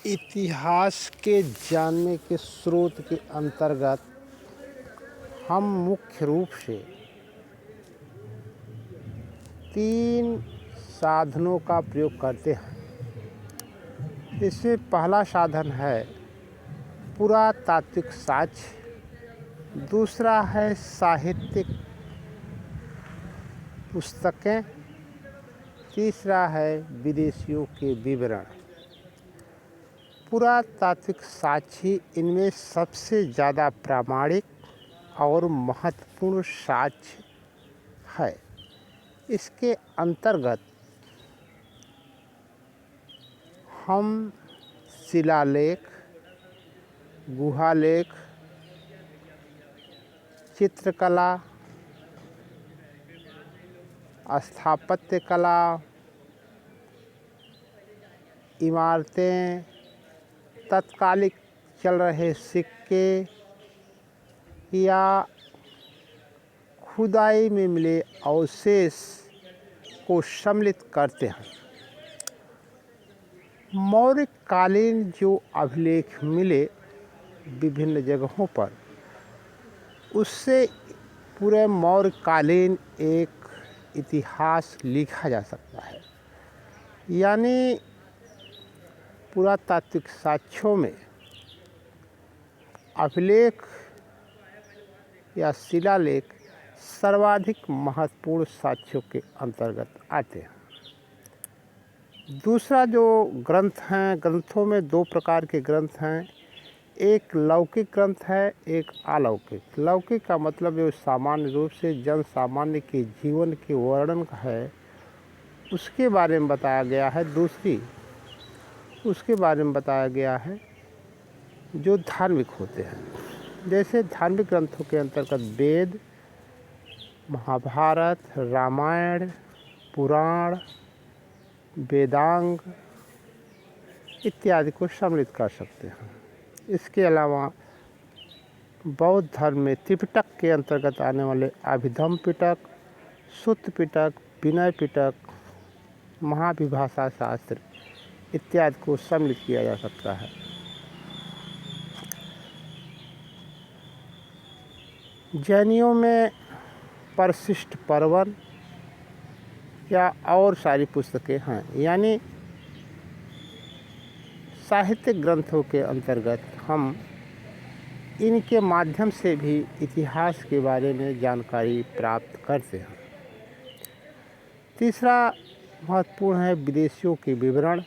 इतिहास के जानने के स्रोत के अंतर्गत हम मुख्य रूप से 3 साधनों का प्रयोग करते हैं। इसमें पहला साधन है पुरातात्विक साक्ष्य, दूसरा है साहित्यिक पुस्तकें, तीसरा है विदेशियों के विवरण। पुरातात्विक साक्ष्य इनमें सबसे ज़्यादा प्रामाणिक और महत्वपूर्ण साक्ष्य है। इसके अंतर्गत हम शिलालेख, गुहालेख, चित्रकला, स्थापत्य कला, इमारतें, तत्कालिक चल रहे सिक्के या खुदाई में मिले अवशेष को सम्मिलित करते हैं। मौर्य कालीन जो अभिलेख मिले विभिन्न जगहों पर, उससे पूरे मौर्य कालीन एक इतिहास लिखा जा सकता है। यानी पुरातात्विक साक्ष्यों में अभिलेख या शिलालेख सर्वाधिक महत्वपूर्ण साक्ष्यों के अंतर्गत आते हैं। दूसरा जो ग्रंथ हैं, ग्रंथों में 2 प्रकार के ग्रंथ हैं। एक लौकिक ग्रंथ है, एक अलौकिक। लौकिक का मतलब जो सामान्य रूप से जन सामान्य के जीवन के वर्णन है, उसके बारे में बताया गया है। दूसरी उसके बारे में बताया गया है जो धार्मिक होते हैं। जैसे धार्मिक ग्रंथों के अंतर्गत वेद, महाभारत, रामायण, पुराण, वेदांग इत्यादि को सम्मिलित कर सकते हैं। इसके अलावा बौद्ध धर्म में त्रिपिटक के अंतर्गत आने वाले अभिधम्म पिटक, सुत्त पिटक, विनय पिटक, महाविभाषा शास्त्र इत्यादि को सम्मिलित किया जा सकता है। जैनियों में परिशिष्ट पर्वन या और सारी पुस्तकें हैं। यानी साहित्यिक ग्रंथों के अंतर्गत हम इनके माध्यम से भी इतिहास के बारे में जानकारी प्राप्त करते हैं। तीसरा महत्वपूर्ण है विदेशियों के विवरण।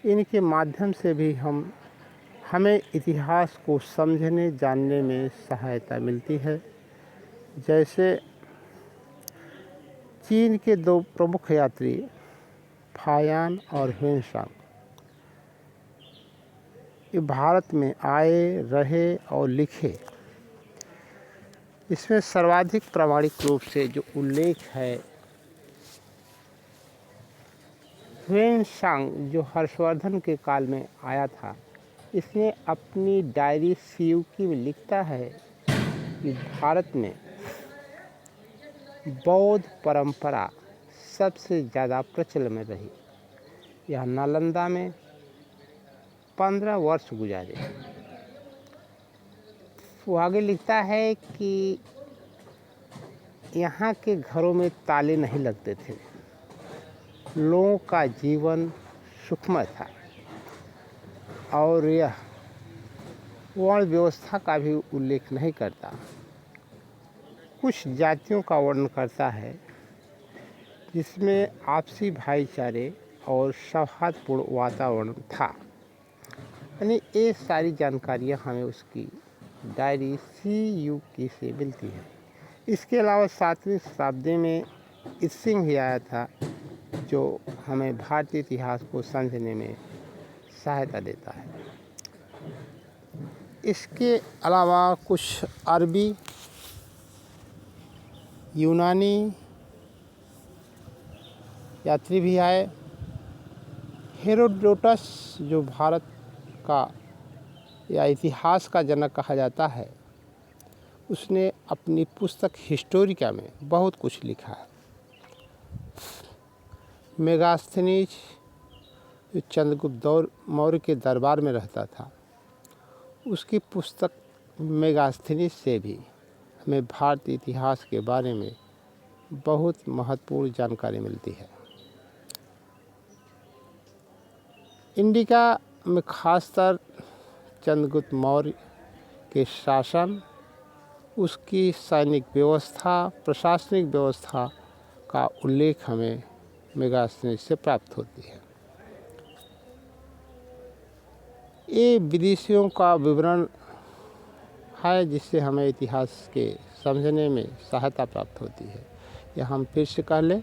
इनके माध्यम से भी हमें इतिहास को समझने जानने में सहायता मिलती है। जैसे चीन के 2 प्रमुख यात्री फायान और ह्वेनसांग ये भारत में आए, रहे और लिखे। इसमें सर्वाधिक प्रामाणिक रूप से जो उल्लेख है, ह्वेनसांग जो हर्षवर्धन के काल में आया था, इसने अपनी डायरी सियूकी में लिखता है कि भारत में बौद्ध परंपरा सबसे ज़्यादा प्रचलन में रही। यह नालंदा में 15 वर्ष गुजारे। वो आगे लिखता है कि यहाँ के घरों में ताले नहीं लगते थे, लोगों का जीवन सुखमय था और यह वर्ण व्यवस्था का भी उल्लेख नहीं करता। कुछ जातियों का वर्णन करता है जिसमें आपसी भाईचारे और सौहार्दपूर्ण वातावरण था। यानी ये सारी जानकारियाँ हमें उसकी डायरी सियूकी से मिलती है। इसके अलावा 7वीं शताब्दी में इत्सिंग भी आया था, जो हमें भारतीय इतिहास को समझने में सहायता देता है। इसके अलावा कुछ अरबी, यूनानी यात्री भी आए। हेरोडोटस जो भारत का या इतिहास का जनक कहा जाता है, उसने अपनी पुस्तक हिस्टोरिका में बहुत कुछ लिखा है। मेगास्थनीज, जो चंद्रगुप्त मौर्य के दरबार में रहता था, उसकी पुस्तक मेगास्थनीज से भी हमें भारतीय इतिहास के बारे में बहुत महत्वपूर्ण जानकारी मिलती है। इंडिका में खासतर चंद्रगुप्त मौर्य के शासन, उसकी सैनिक व्यवस्था, प्रशासनिक व्यवस्था का उल्लेख हमें मेगास्थनीज से प्राप्त होती है। ये विदेशियों का विवरण है जिससे हमें इतिहास के समझने में सहायता प्राप्त होती है। यह हम फिर से कह लें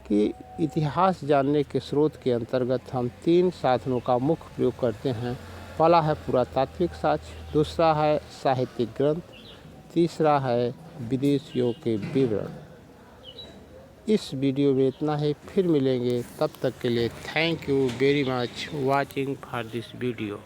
कि इतिहास जानने के स्रोत के अंतर्गत हम 3 साधनों का मुख्य प्रयोग करते हैं। पहला है पुरातात्विक साक्ष्य, दूसरा है साहित्यिक ग्रंथ, तीसरा है विदेशियों के विवरण। इस वीडियो में इतना ही, फिर मिलेंगे, तब तक के लिए thank you very much watching for this video.